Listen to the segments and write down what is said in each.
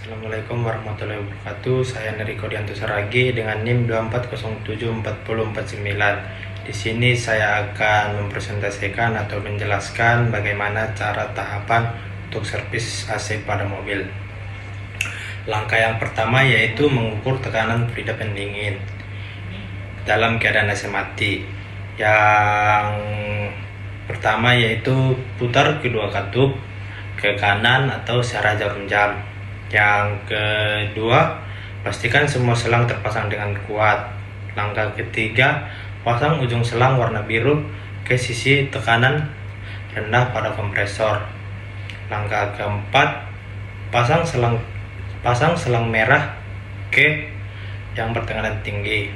Assalamualaikum warahmatullahi wabarakatuh. Saya Neriko Dianto Saragi dengan NIM 24074049. Di sini saya akan mempresentasikan atau menjelaskan bagaimana cara tahapan untuk servis AC pada mobil. Langkah yang pertama yaitu mengukur tekanan fluida pendingin dalam keadaan AC mati. Yang pertama yaitu putar kedua katup ke kanan atau searah jarum jam. Yang kedua, pastikan semua selang terpasang dengan kuat. Langkah ketiga, pasang ujung selang warna biru ke sisi tekanan rendah pada kompresor. Langkah keempat, pasang selang merah ke yang bertekanan tinggi.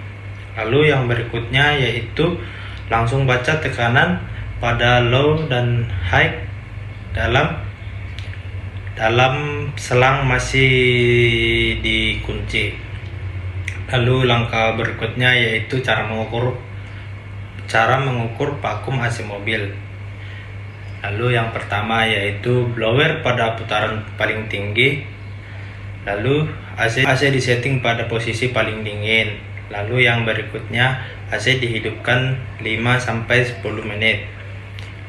Lalu yang berikutnya yaitu langsung baca tekanan pada low dan high dalam selang masih dikunci. Lalu langkah berikutnya yaitu cara mengukur vakum AC mobil. Lalu yang pertama yaitu blower pada putaran paling tinggi. Lalu AC disetting pada posisi paling dingin. Lalu yang berikutnya AC dihidupkan 5-10 menit.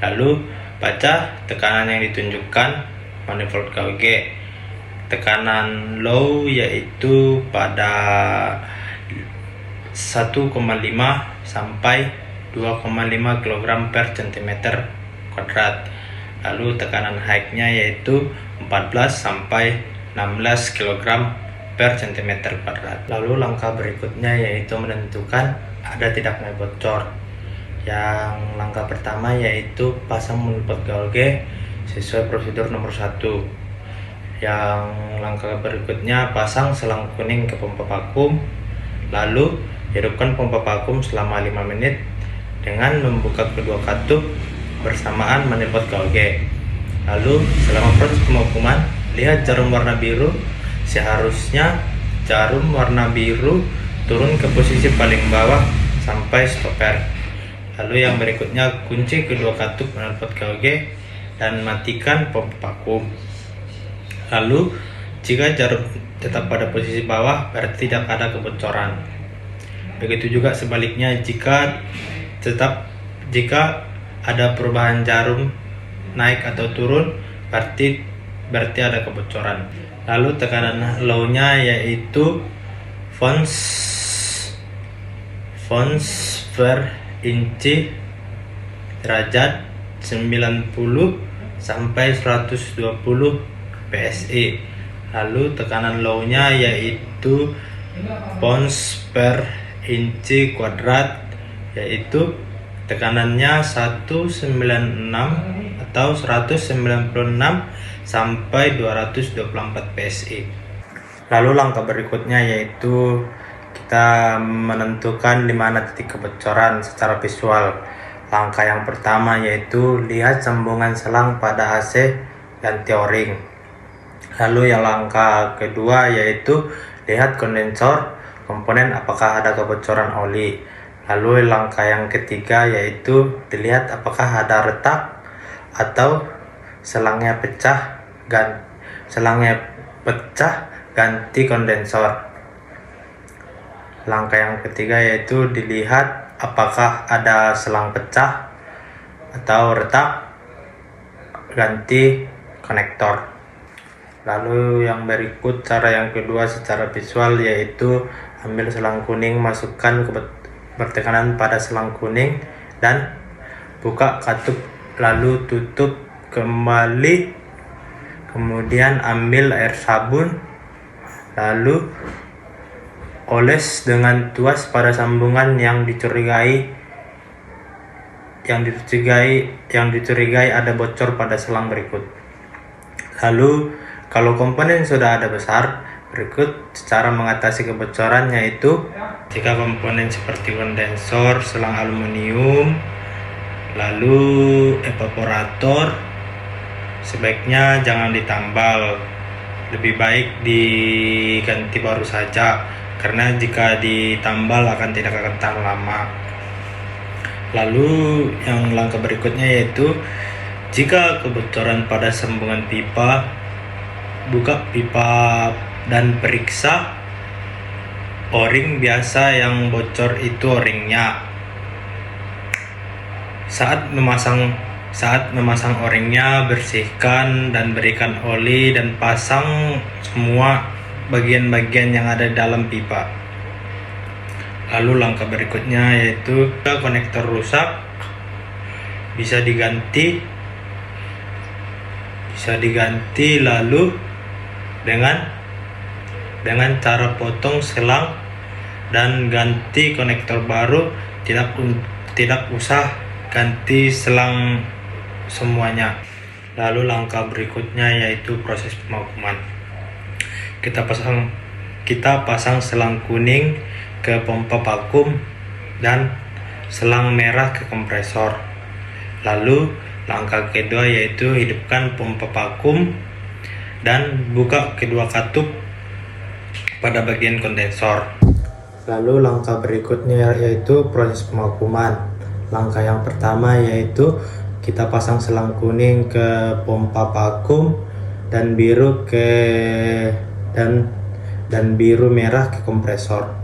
Lalu baca tekanan yang ditunjukkan manifold KWG. Tekanan low yaitu pada 1,5 sampai 2,5 kg per cm kuadrat. Lalu tekanan high-nya yaitu 14 sampai 16 kg per cm kuadrat. Lalu langkah berikutnya yaitu menentukan ada tidaknya bocor. Yang langkah pertama yaitu pasang manifold KWG sesuai prosedur nomor 1. Yang langkah berikutnya pasang selang kuning ke pompa vakum, lalu hidupkan pompa vakum selama 5 menit dengan membuka kedua katup bersamaan manifold KWG. Lalu selama proses pemvakuman, lihat jarum warna biru. Seharusnya jarum warna biru turun ke posisi paling bawah sampai stopper. Lalu yang berikutnya kunci kedua katup manifold KWG dan matikan pompa vakum. Lalu jika jarum tetap pada posisi bawah berarti tidak ada kebocoran. Begitu juga sebaliknya jika ada perubahan jarum naik atau turun berarti ada kebocoran. Lalu tekanan low-nya yaitu volts per inci derajat 90 sampai 120 PSI. Lalu tekanan low-nya yaitu pounds per inci kuadrat, yaitu tekanannya 196 atau 196 sampai 224 PSI. Lalu langkah berikutnya yaitu kita menentukan di mana titik kebocoran secara visual. Langkah yang pertama yaitu lihat sambungan selang pada AC ganti o-ring. Lalu yang langkah kedua yaitu lihat kondensor komponen apakah ada kebocoran oli. Lalu langkah yang ketiga yaitu dilihat apakah ada retak atau selangnya pecah ganti kondensor. Langkah yang ketiga yaitu dilihat apakah ada selang pecah atau retak, ganti konektor. Lalu yang berikut cara yang kedua secara visual yaitu ambil selang kuning, masukkan ke bertekanan pada selang kuning dan buka katup lalu tutup kembali. Kemudian ambil air sabun lalu oles dengan tuas pada sambungan yang dicurigai ada bocor pada selang berikut. Lalu kalau komponen sudah ada besar, berikut cara mengatasi kebocoran yaitu jika komponen seperti kondensor, selang aluminium, lalu evaporator, sebaiknya jangan ditambal, lebih baik diganti baru saja karena jika ditambal tidak akan tahan lama. Lalu yang langkah berikutnya yaitu jika kebocoran pada sambungan pipa, buka pipa dan periksa o-ring biasa yang bocor itu o-ringnya. Saat memasang o-ringnya, bersihkan dan berikan oli dan pasang semua bagian-bagian yang ada di dalam pipa. Lalu langkah berikutnya yaitu konektor rusak bisa diganti lalu dengan cara potong selang dan ganti konektor baru, tidak usah ganti selang semuanya. Lalu langkah berikutnya yaitu proses pemakuman. Kita pasang selang kuning ke pompa vakum dan selang merah ke kompresor. Lalu langkah kedua yaitu hidupkan pompa vakum dan buka kedua katup pada bagian kondensor. Lalu langkah berikutnya yaitu proses pemakuman. Langkah yang pertama yaitu kita pasang selang kuning ke pompa vakum dan biru merah ke kompresor.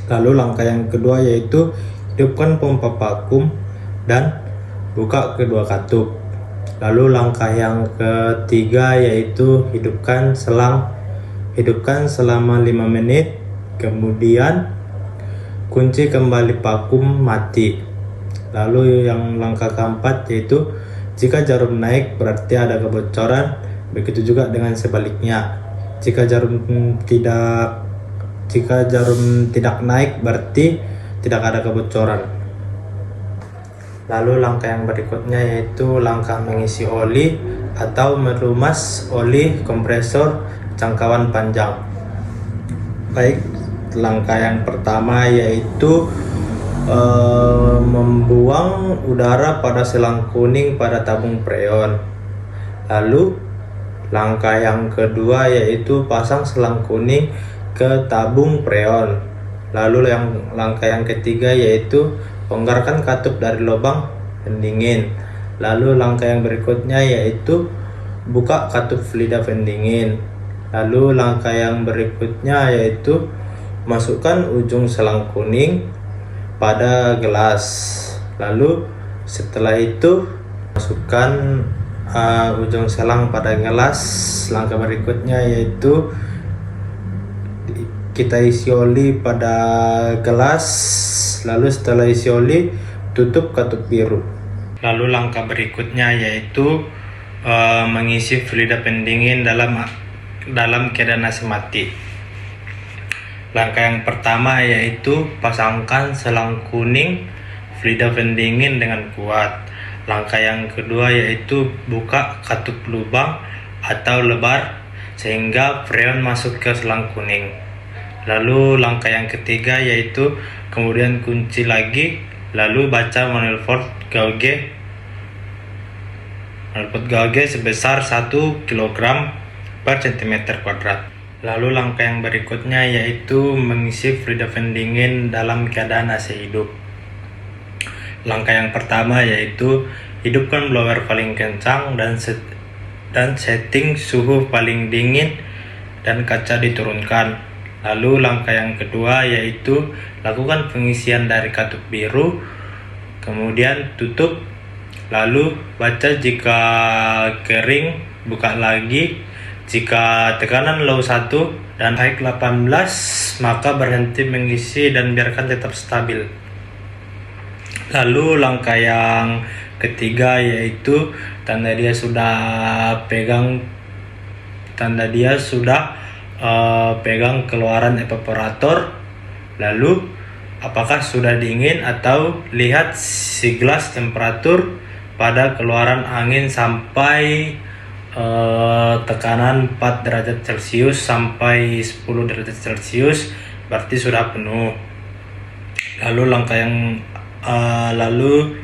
Lalu langkah yang kedua yaitu hidupkan pompa vakum dan buka kedua katup. Lalu langkah yang ketiga yaitu hidupkan selama 5 menit, kemudian kunci kembali vakum mati. Lalu yang langkah keempat yaitu jika jarum naik berarti ada kebocoran, begitu juga dengan sebaliknya. Jika jarum tidak naik berarti tidak ada kebocoran. Lalu langkah yang berikutnya yaitu langkah mengisi oli atau melumas oli kompresor jangkauan panjang. Baik, langkah yang pertama yaitu membuang udara pada selang kuning pada tabung freon. Lalu langkah yang kedua yaitu pasang selang kuning ke tabung freon. Lalu langkah yang ketiga yaitu bongkarkan katup dari lubang pendingin. Lalu langkah yang berikutnya yaitu buka katup fluida pendingin. Lalu langkah yang berikutnya yaitu masukkan ujung selang kuning pada gelas. Lalu setelah itu masukkan ujung selang pada gelas. Langkah berikutnya yaitu kita isi oli pada gelas. Lalu setelah isi oli tutup katup biru. Lalu langkah berikutnya yaitu mengisi fluida pendingin dalam keadaan AC mati. Langkah yang pertama yaitu pasangkan selang kuning fluida pendingin dengan kuat. Langkah yang kedua yaitu buka katup lubang atau lebar sehingga freon masuk ke selang kuning. Lalu langkah yang ketiga yaitu kemudian kunci lagi, lalu baca manifold gauge sebesar 1 kg per cm². Lalu langkah yang berikutnya yaitu mengisi fluida pendingin dalam keadaan AC hidup. Langkah yang pertama yaitu hidupkan blower paling kencang dan setting suhu paling dingin dan kaca diturunkan. Lalu langkah yang kedua yaitu lakukan pengisian dari katup biru, kemudian tutup, lalu baca jika kering, buka lagi. Jika tekanan low 1 dan high 18 maka berhenti mengisi dan biarkan tetap stabil. Lalu langkah yang ketiga yaitu tanda dia sudah pegang keluaran evaporator. Lalu apakah sudah dingin atau lihat si gelas temperatur pada keluaran angin sampai tekanan 4 derajat Celcius sampai 10 derajat Celcius berarti sudah penuh. Lalu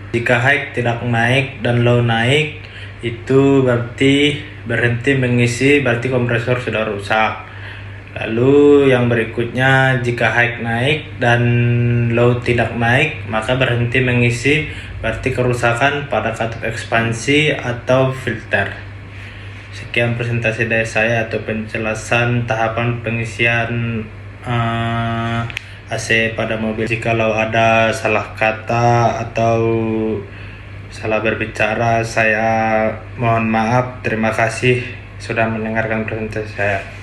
jika high tidak naik dan low naik itu berarti berhenti mengisi, berarti kompresor sudah rusak. Lalu yang berikutnya jika high naik dan low tidak naik maka berhenti mengisi, berarti kerusakan pada katup ekspansi atau filter. Sekian presentasi dari saya atau penjelasan tahapan pengisian AC pada mobil. Jikalau ada salah kata atau salah berbicara, saya mohon maaf. Terima kasih sudah mendengarkan presentasi saya.